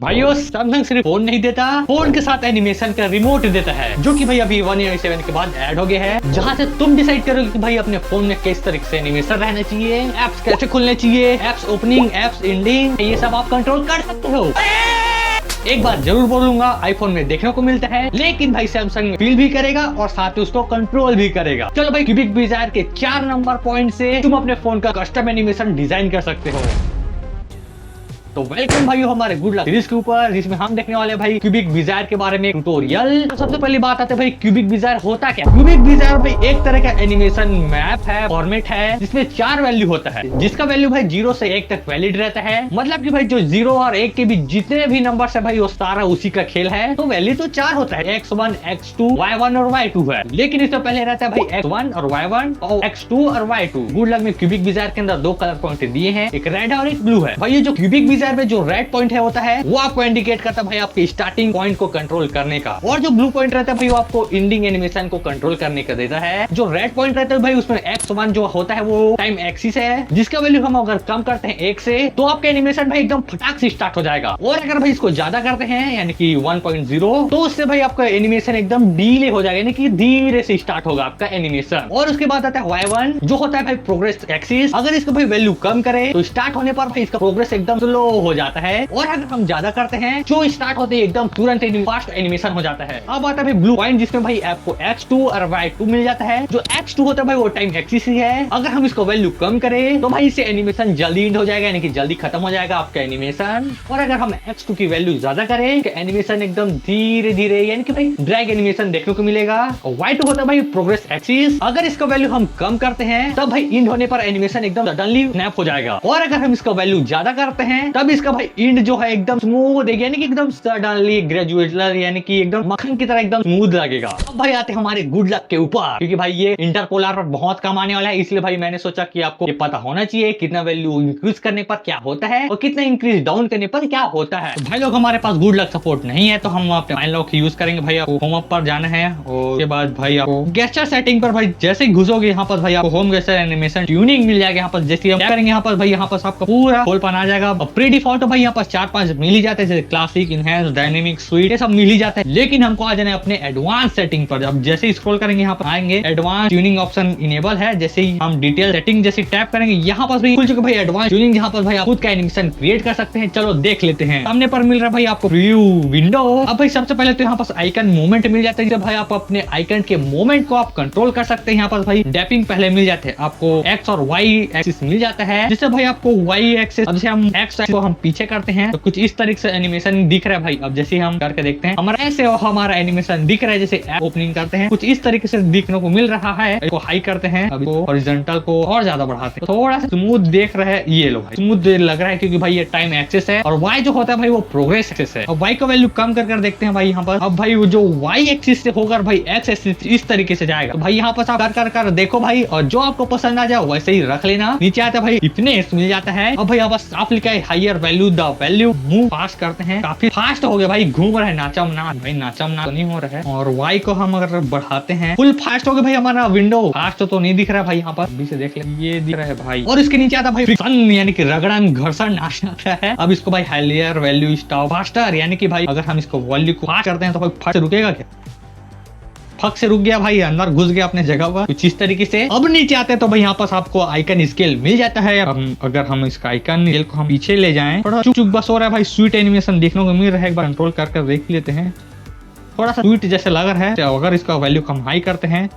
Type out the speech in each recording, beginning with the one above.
भाइयों सैमसंग सिर्फ फोन नहीं देता, फोन के साथ एनिमेशन का रिमोट देता है, जो कि भाई अभी 1UI7 के बाद ऐड हो गया है, जहां से तुम डिसाइड करोगे कि भाई अपने फोन में किस तरीके से एनिमेशन रहना चाहिए, एप्स कैसे खुलने चाहिए, एप्स ओपनिंग, एप्स एंडिंग, ये सब आप कंट्रोल कर सकते हो। एक बात जरूर बोलूंगा, आईफोन में देखने को मिलता है, लेकिन भाई सैमसंग फील भी करेगा और साथ ही उसको कंट्रोल भी करेगा। चलो भाई, क्यूबिक डिजायर के 4 नंबर पॉइंट से तुम अपने फोन का कस्टम एनिमेशन डिजाइन कर सकते हो। तो वेलकम भाई हमारे गुड लक सीरीज के ऊपर, जिसमें हम देखने वाले भाई क्यूबिक डिजायर के बारे में ट्यूटोरियल। तो सबसे पहली बात आते है भाई क्यूबिक डिजायर होता क्या। क्यूबिक डिजायर भाई एक तरह का एनिमेशन मैप है, फॉर्मेट है, जिसमें 4 वैल्यू होता है, जिसका वैल्यू भाई 0 से 1 तक वैलिड रहता है। मतलब कि भाई जो 0 और 1 के बीच जितने भी नंबर है भाई वो सारा उसी का खेल है। तो वैल्यू तो 4 होता है, X1, X2, Y1 और Y2 है, लेकिन इससे पहले रहता है भाई X1 और Y1 और X2 और Y2। गुड लक में क्यूबिक डिजायर के अंदर 2 कलर पॉइंट दिए हैं, एक रेड और एक ब्लू है। भाई ये जो क्यूबिक डिजायर में जो रेड पॉइंट है होता है वो आपको इंडिकेट करता है भाई आपके स्टार्टिंग पॉइंट को कंट्रोल करने का, और जो ब्लू पॉइंट रहता है भाई वो आपको एंडिंग एनिमेशन को कंट्रोल करने का देता है। जो रेड पॉइंट रहता है भाई उसमें X1 जो होता है वो टाइम एक्सिस है, जिसका वैल्यू हम अगर कम करते हैं 1 से तो आपका एनिमेशन भाई एकदम फटाक से स्टार्ट हो जाएगा, और अगर भाई इसको ज्यादा करते हैं यानी कि 1.0 तो उससे भाई आपका एनिमेशन एकदम डीले हो जाएगा, यानी कि धीरे से स्टार्ट होगा आपका एनिमेशन। और उसके बाद आता है Y1 जो होता है भाई प्रोग्रेस एक्सिस। अगर इसको भाई वैल्यू कम करे तो स्टार्ट होने पर भाई इसका प्रोग्रेस एकदम स्लो हो जाता है, और अगर हम ज्यादा करते हैं जो स्टार्ट होते हैं एकदम तुरंत फास्ट एनिमेशन हो जाता है। अब आता है ब्लू पॉइंट, जिसमें भाई आपको X2 और Y2 मिल जाता है। जो X2 होता है भाई वो टाइम एक्सिस ही है, अगर हम इसको वैल्यू कम करें तो भाई इससे एनिमेशन जल्दी एंड हो जाएगा, यानी कि जल्दी खत्म हो जाएगा आपका एनिमेशन। और अगर हम X2 की वैल्यू ज्यादा करें तो एनिमेशन एकदम धीरे धीरे यानी कि भाई ड्रैग एनिमेशन देखने को मिलेगा। और Y2 होता है भाई प्रोग्रेस एक्सिस, अगर इसका वैल्यू हम कम करते हैं तब भाई इंड होने पर एनिमेशन एकदम सडनली स्नैप हो जाएगा, और अगर हम इसका वैल्यू ज्यादा करते हैं तब इसका भाई इंड जो है एकदम स्मूथ देगा, यानी कि एकदम सडनली ग्रेजुएटलर यानी कि एकदम मक्खन की तरह एकदम स्मूथ लगेगा। अब भाई आते हैं हमारे गुड लक के ऊपर, क्योंकि भाई ये इंटरपोलर पर बहुत कम आने वाला है, इसलिए भाई मैंने सोचा कि आपको ये पता होना चाहिए कितना वैल्यू इंक्रीज करने पर क्या होता है और कितना इंक्रीज डाउन करने पर क्या होता है। तो भाई लोग हमारे पास गुड लक सपोर्ट नहीं है, तो हम अपने माइन लॉक यूज करेंगे। भाई आपको होम अप पर जाना है, और उसके बाद भाई आपको गेस्चर सेटिंग पर भाई जैसे ही घुसोगे यहाँ पर भाई आपको होम गेस्चर एनिमेशन ट्यूनिंग मिल जाएगा। यहाँ पर जैसे हम करेंगे यहाँ पर भाई यहाँ पर आपका पूरा होल पन आ जाएगा। प्री डिफॉल्ट भाई यहाँ पर 4-5 मिल ही जाते हैं, जैसे क्लासिक, इनहैंस, डायनेमिक, स्वीट, ये सब मिल ही जाता है, लेकिन हमको आ जाना है अपने एडवांस सेटिंग पर। अब जैसे ही स्क्रॉल करेंगे यहाँ पर आएंगे एडवांस ट्यूनिंग ऑप्शन इनेबल है, जैसे ही हम डिटेल सेटिंग जैसे टैप करेंगे यहाँ पर भी खुल चुका भाई एडवांस ट्यूनिंग, जहाँ पर भाई आप खुद का एनिमेशन क्रिएट कर सकते हैं। चलो देख लेते हैं। सामने पर मिल रहा है भाई आपको प्रीव्यू विंडो। अब भाई सबसे पहले तो यहाँ पर आइकन मूवमेंट मिल जाता है, भाई आप अपने आइकन के मूवमेंट को आप कंट्रोल कर सकते हैं। यहाँ पर भाई डैपिंग पहले मिल जाते हैं, आपको एक्स और वाई एक्सिस मिल जाता है, जिससे भाई आपको वाई एक्सिस, जैसे हम एक्स को हम पीछे करते हैं तो कुछ इस तरीके से एनिमेशन दिख रहा है भाई। अब जैसे हम करके देखते हैं हमारा ऐसे हमारा एनिमेशन दिख रहा है, जैसे ऐप ओपनिंग करते हैं कुछ इस तरीके से दिखने को मिल रहा है। इसको हाई करते हैं, अब इसको हॉरिजॉन्टल को और ज्यादा बढ़ाते हैं, थोड़ा सा स्मूथ देख रहे हैं, ये लो भाई स्मूथ लग रहा है, क्योंकि भाई ये टाइम एक्सेस है, और वाई जो होता है भाई वो प्रोग्रेस एक्सेस है। अब वाई का वैल्यू कम कर देखते हैं भाई यहाँ पर। अब भाई वो जो वाई एक्सिस से होकर भाई एक्स एक्सिस इस तरीके से जाएगा। भाई यहाँ पर आप कर देखो भाई, और जो आपको पसंद आ जाए वैसे ही रख लेना। नीचे आता है भाई इतने मिल जाता है। अब भाई यहाँ पर साफ लिखा है higher value, the value move fast करते हैं, काफी फास्ट हो गया भाई, घूम रहा है नाचम ना भाई, नाचम ना तो नहीं हो रहा है। और वाई को हम अगर बढ़ाते हैं फुल फास्ट हो गया भाई, हमारा विंडो फास्ट तो नहीं दिख रहा है भाई, यहाँ पर अभी से देख ले ये दिख रहा है भाई। और इसके नीचे आता भाई फ्रिक्शन यानी कि रगड़न घर्षण नाचना है। अब इसको भाई हायर वैल्यू स्टॉप फास्टर, यानी कि भाई अगर हम इसको वैल्यू को फास्ट करते हैं तो भाई फट से रुकेगा क्या, फक से रुक गया भाई, अंदर घुस गया अपने जगह पर कुछ इस तरीके से। अब नीचे आते हैं तो भाई यहाँ पर आपको आइकन स्केल मिल जाता है। अगर हम इसका आइकन स्केल को हम पीछे ले जाएं, थोड़ा चुक बस हो रहा है भाई, स्वीट एनिमेशन देखने को मिल रहा है, एक बार कंट्रोल कर देख लेते हैं, थोड़ा सा स्वीट जैसे लग रहा है। अगर इसका वैल्यू हम हाई करते हैं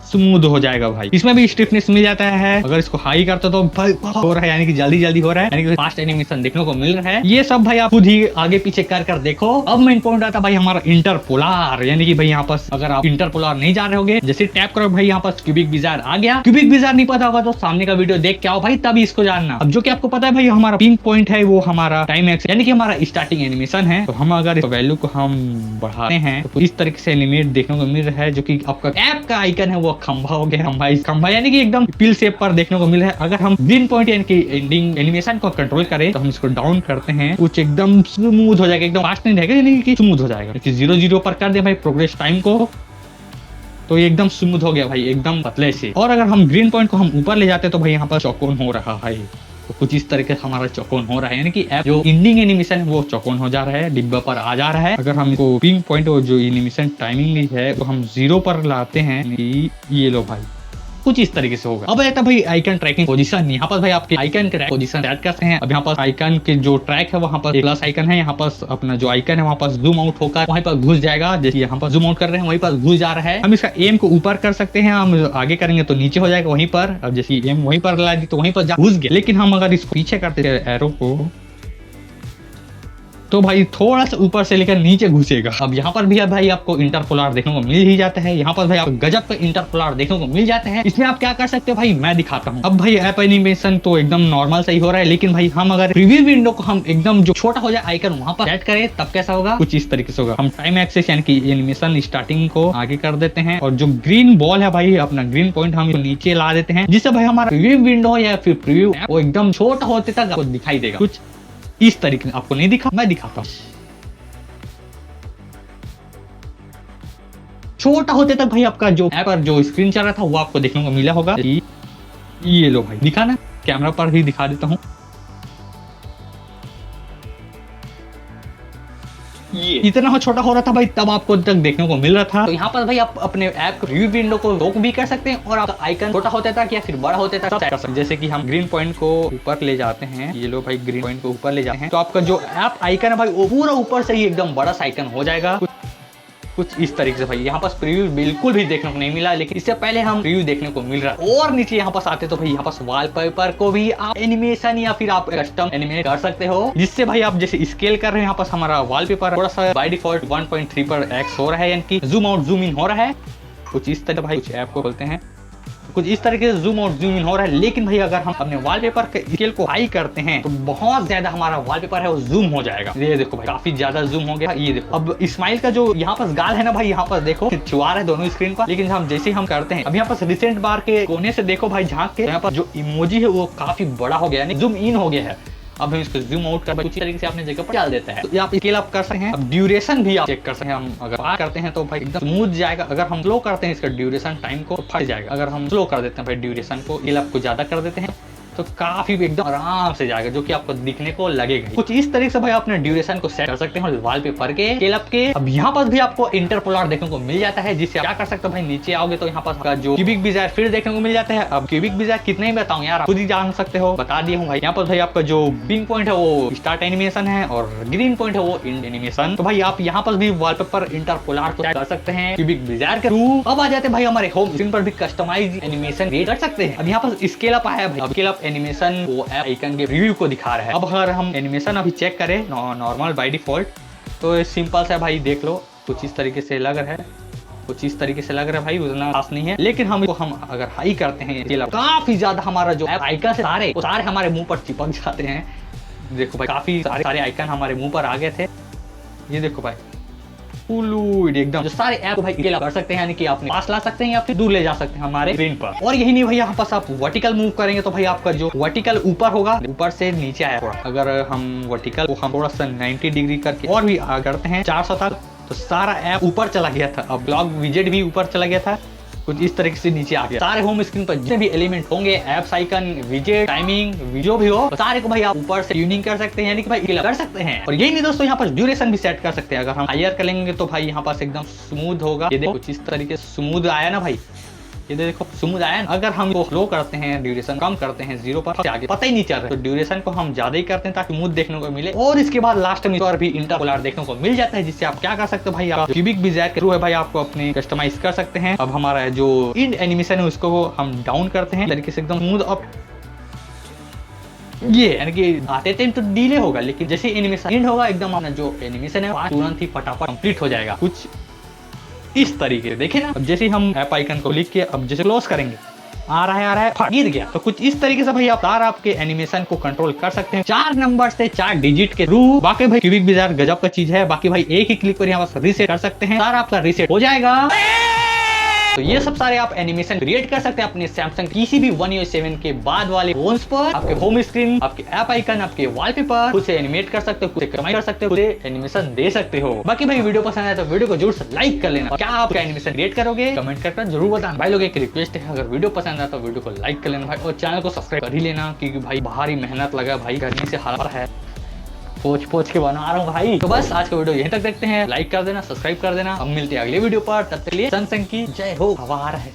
स्मूथ हो जाएगा भाई, इसमें भी स्टिफनेस मिल जाता है। अगर इसको हाई करते तो भाई हो रहा है, यानी कि जल्दी जल्दी हो रहा है, यानी कि फास्ट एनिमेशन देखने को मिल रहा है। ये सब भाई आप खुद ही आगे पीछे कर देखो। अब मेन पॉइंट आता है भाई हमारा इंटरपोलर, यानी कि भाई यहाँ पर अगर आप इंटरपोलर नहीं जा रहे होगे, जैसे टैप करो भाई यहाँ पर क्यूबिक डिजायर आ गया। क्यूबिक डिजायर नहीं पता होगा तो सामने का वीडियो देख के आओ भाई, तभी इसको जानना। अब जो कि आपको पता है भाई हमारा पिंक पॉइंट है वो हमारा टाइम एक्स, यानी कि हमारा स्टार्टिंग एनिमेशन है। तो हम अगर वैल्यू को हम बढ़ाते हैं तो इस तरीके से एनिमेट देखने को मिल रहा है, जो कि आपका ऐप का आइकन है वो खंभा हो गया, खंभा यानी कि एकदम पिल शेप पर देखने को मिल रहा है। अगर हम ग्रीन पॉइंट यानी कि एंडिंग एनिमेशन को कंट्रोल करें तो हम इसको डाउन करते हैं, कुछ एकदम स्मूथ हो जाएगा, एकदम फास्ट नहीं रहेगा, यानी कि स्मूथ हो जाएगा। 0-0 पर कर दे भाई प्रोग्रेस टाइम को, तो ये एकदम स्मूथ हो गया भाई, एकदम पतले से। और अगर हम ग्रीन पॉइंट को हम ऊपर ले जाते हैं तो भाई यहाँ पर चौकोन हो रहा है, तो कुछ इस तरीके से हमारा चौकोन हो रहा है, यानी कि ऐप जो एंडिंग एनिमेशन है वो चौकोन हो जा रहा है, डिब्बा पर आ जा रहा है। अगर हम इसको पिन पॉइंट और जो एनिमेशन टाइमिंग है तो हम 0 पर लाते हैं, ये लो भाई कुछ इस तरीके से होगा। अब आता भाई आइकन ट्रैकिंग पोजीशन। यहाँ पर भाई आपके आइकन के पोजीशन सेट करते हैं। अब यहाँ पर आइकन के जो ट्रैक है वहाँ पर एक प्लस आइकन है, यहाँ पर अपना जो आइकन है वहाँ पर जूम आउट होकर वहीं पर घुस जाएगा। जैसे यहाँ पर जूम आउट कर रहे हैं वहीं पर घुस जा रहा है। हम इसका एम को ऊपर कर सकते हैं, हम आगे करेंगे तो नीचे हो जाएगा वहीं पर। अब जैसे एम वहीं पर ला दी तो वहीं पर घुस गया, लेकिन हम अगर इसको पीछे करते हैं एरो को तो भाई थोड़ा सा ऊपर से लेकर नीचे घुसेगा। अब यहाँ पर भी भाई आपको इंटरपोलर देखने को मिल ही जाता है। यहाँ पर भाई आपको गजब का इंटरपोलर देखने को मिल जाते हैं। इसमें आप क्या कर सकते हो भाई मैं दिखाता हूँ। अब भाई ऐप एनिमेशन तो एकदम नॉर्मल सही हो रहा है, लेकिन भाई हम अगर प्रीव्यू विंडो को हम एकदम जो छोटा हो जाए आइकन वहां पर सेट करें तब कैसा होगा, कुछ इस तरीके से होगा। हम टाइम एक्सेस यानी कि एनिमेशन स्टार्टिंग को आगे कर देते हैं और जो ग्रीन बॉल है भाई अपना ग्रीन पॉइंट हम नीचे ला देते हैं, जिससे भाई हमारा प्रीव्यू विंडो या फिर प्रीव्यू वो एकदम छोटा होते तक आपको दिखाई देगा। कुछ इस तरीके से आपको नहीं दिखा, मैं दिखाता हूँ। छोटा होते तक भाई आपका जो ऐप पर जो स्क्रीन चल रहा था वो आपको देखने को मिला होगा। ये लो भाई दिखा ना, कैमरा पर भी दिखा देता हूँ। ये इतना छोटा हो रहा था भाई तब आपको तक देखने को मिल रहा था। तो यहाँ पर भाई आप अपने ऐप को रिव्यू विंडो को लॉक भी कर सकते हैं और आप आइकन छोटा होता था या फिर बड़ा होता था कर सकते हैं। जैसे कि हम ग्रीन पॉइंट को ऊपर ले जाते हैं, ये लो भाई ग्रीन पॉइंट को ऊपर ले जाते हैं तो आपका जो ऐप आइकन है भाई वो पूरा ऊपर से ही एकदम बड़ा आइकन हो जाएगा। कुछ इस तरीके से भाई यहाँ पास प्रीव्यू बिल्कुल भी देखने को नहीं मिला, लेकिन इससे पहले हम प्रीव्यू देखने को मिल रहा है। और नीचे यहाँ पास आते तो भाई यहाँ पास वॉलपेपर को भी आप एनिमेशन या फिर आप कस्टम एनिमेट कर सकते हो, जिससे भाई आप जैसे स्केल कर रहे हैं यहाँ पास हमारा वॉलपेपर थोड़ा सा बाय डिफॉल्ट 1.3 पर एक्स हो रहा है, यानी कि जूम आउट जूम इन हो रहा है। कुछ इस तरह भाई कुछ ऐप को बोलते हैं कुछ इस तरीके से जूम आउट जूम इन हो रहा है। लेकिन भाई अगर हम अपने वॉलपेपर के स्केल को हाई करते हैं तो बहुत ज्यादा हमारा वॉलपेपर है वो जूम हो जाएगा। ये देखो भाई काफी ज्यादा जूम हो गया। ये देखो अब इस्माइल का जो यहाँ पर गाल है ना भाई, यहाँ पर देखो छुआ रहा है दोनों स्क्रीन पर, लेकिन हम जैसे हम करते हैं अब यहाँ पर रिसेंट बार के कोने से देखो भाई झांक के, यहाँ पर जो इमोजी है वो काफी बड़ा हो गया, यानी जूम इन हो गया है। अब हम इसको जूम आउट कर कुछ तरीके से अपने जगह पर डाल देता है तो आप स्केल अप कर सकते हैं। अब ड्यूरेशन भी आप चेक कर सकते हैं। हम अगर पार करते हैं तो भाई एकदम स्मूथ जाएगा, अगर हम स्लो करते हैं इसका ड्यूरेशन टाइम को फट जाएगा। अगर हम स्लो कर देते हैं भाई ड्यूरेशन को, स्केल अप को ज्यादा कर देते हैं तो काफी एकदम आराम से जाएगा, जो कि आपको दिखने को लगेगा। कुछ इस तरीके से भाई अपने ड्यूरेशन को सेट कर सकते हैं वॉलपेपर के स्केल अप के। अब यहाँ पर भी आपको इंटरपोलर देखने को मिल जाता है, जिससे क्या कर सकते हो भाई नीचे आओगे तो यहाँ पर जो क्यूबिक डिजायर फिर देखने को मिल जाता है। अब क्यूबिक डिजायर कितने ही बताऊं यार, आप खुद ही जान सकते हो, बता दिया हूँ भाई। यहाँ पर भाई आपका जो पिंक पॉइंट है वो स्टार्ट एनिमेशन है और ग्रीन पॉइंट है वो एंड एनिमेशन। तो भाई आप यहाँ पर भी वॉलपेपर इंटरपोलर को कर सकते हैं क्यूबिक डिजायर के थ्रू। अब आ जाते हैं भाई हमारे होम स्क्रीन पर भी कस्टमाइज एनिमेशन क्रिएट कर सकते हैं। अब यहाँ पर स्केल अप आया है, स्केल अप एनिमेशन वो आइकन के रिव्यू को दिखा रहा है। अब अगर हम एनिमेशन अभी चेक करें नॉर्मल बाय डिफॉल्ट तो सिंपल सा भाई देख लो, कुछ इस तरीके से लग रहा है, कुछ इस तरीके से लग रहा है भाई, उतना खास नहीं है। लेकिन हम अगर हाई करते हैं काफी ज्यादा हमारा जो आइकन सारे हमारे मुंह पर चिपक जाते हैं। देखो भाई काफी सारे आइकन हमारे मुंह पर आ गए थे। ये देखो भाई एकदम जो सारे ऐप भाई स्केल कर सकते हैं, यानी कि आप पास ला सकते हैं या फिर दूर ले जा सकते हैं हमारे स्क्रीन पर। और यही नहीं भाई यहाँ पास आप वर्टिकल मूव करेंगे तो भाई आपका जो वर्टिकल ऊपर होगा, ऊपर से नीचे आया थोड़ा। अगर हम वर्टिकल को हम थोड़ा सा 90 डिग्री करके और भी करते हैं 400 तक तो सारा ऐप ऊपर चला गया था। अब ब्लॉग विजेट भी ऊपर चला गया था, कुछ इस तरीके से नीचे आ गया। सारे होम स्क्रीन पर जितने भी एलिमेंट होंगे, एप्स आइकन, विजेट, टाइमिंग, जो भी हो, सारे को भाई आप ऊपर से ट्यूनिंग कर सकते हैं, यानी कि भाई कर सकते हैं। और यही नहीं दोस्तों, यहाँ पर ड्यूरेशन भी सेट कर सकते हैं। अगर हम हायर करेंगे तो भाई यहाँ पास एकदम स्मूथ होगा। ये देखो कुछ इस तरीके से स्मूथ आया ना भाई, ये देखो स्मूथ आया ना। अगर हम स्लो करते हैं, ड्यूरेशन कम करते हैं 0 पर, आगे पता ही नहीं चल रहा है, तो ड्यूरेशन को हम ज्यादा ही करते हैं ताकि स्मूथ देखने को मिले। और इसके बाद लास्ट में और भी इंटरपोलर देखने को मिल जाता है, जिससे आप क्या कर सकते हो भाई, आप क्यूबिक डिजायर के थ्रू है भाई आपको अपने कस्टमाइज कर सकते हैं। अब हमारा जो इंड एनिमेशन है उसको हम डाउन करते हैं तरीके से एकदम स्मूथ अप। ये यानी कि आते टाइम तो डिले होगा, लेकिन जैसे एनिमेशन एंड होगा एकदम अपना जो एनिमेशन है तुरंत ही फटाफट कंप्लीट हो जाएगा। कुछ इस तरीके से देखे ना। अब जैसे हम ऐप आइकन को क्लिक किया, अब जैसे क्लोज करेंगे आ रहा है गिर गया। तो कुछ इस तरीके से भाई आप आपके एनिमेशन को कंट्रोल कर सकते हैं 4 नंबर से 4 डिजिट के थ्रू। बाकी भाई क्यूबिक डिजायर गजब का चीज है। बाकी भाई एक ही क्लिक पर यहाँ पर रीसेट कर सकते हैं, सारा आपका रीसेट हो जाएगा। तो ये सब सारे आप एनिमेशन क्रिएट कर सकते हैं अपने सैमसंग किसी भी One UI 7 के बाद वाले फोन्स पर। आपके होम स्क्रीन, आपके ऐप आइकन, आपके वॉलपेपर, खुद से एनिमेट कर सकते हो, खुद से कमाई कर सकते हो, खुद से एनिमेशन दे सकते हो। बाकी भाई वीडियो पसंद आया तो वीडियो को जरूर से लाइक कर लेना। क्या आप एनिमेशन क्रिएट करोगे कमेंट करके जरूर बताना। भाई लोग एक रिक्वेस्ट है, अगर वीडियो पसंद आया तो वीडियो को लाइक कर लेना भाई, और चैनल को सब्सक्राइब कर ही लेना, क्योंकि भाई भारी मेहनत लगा भाई, गर्मी से हार है, पोछ के बना रहा हूँ भाई। तो बस आज का वीडियो यहीं तक देखते हैं, लाइक कर देना, सब्सक्राइब कर देना। हम मिलते हैं अगले वीडियो पर, तब तक के लिए सैमसंग की जय हो। हवा आ रहा है।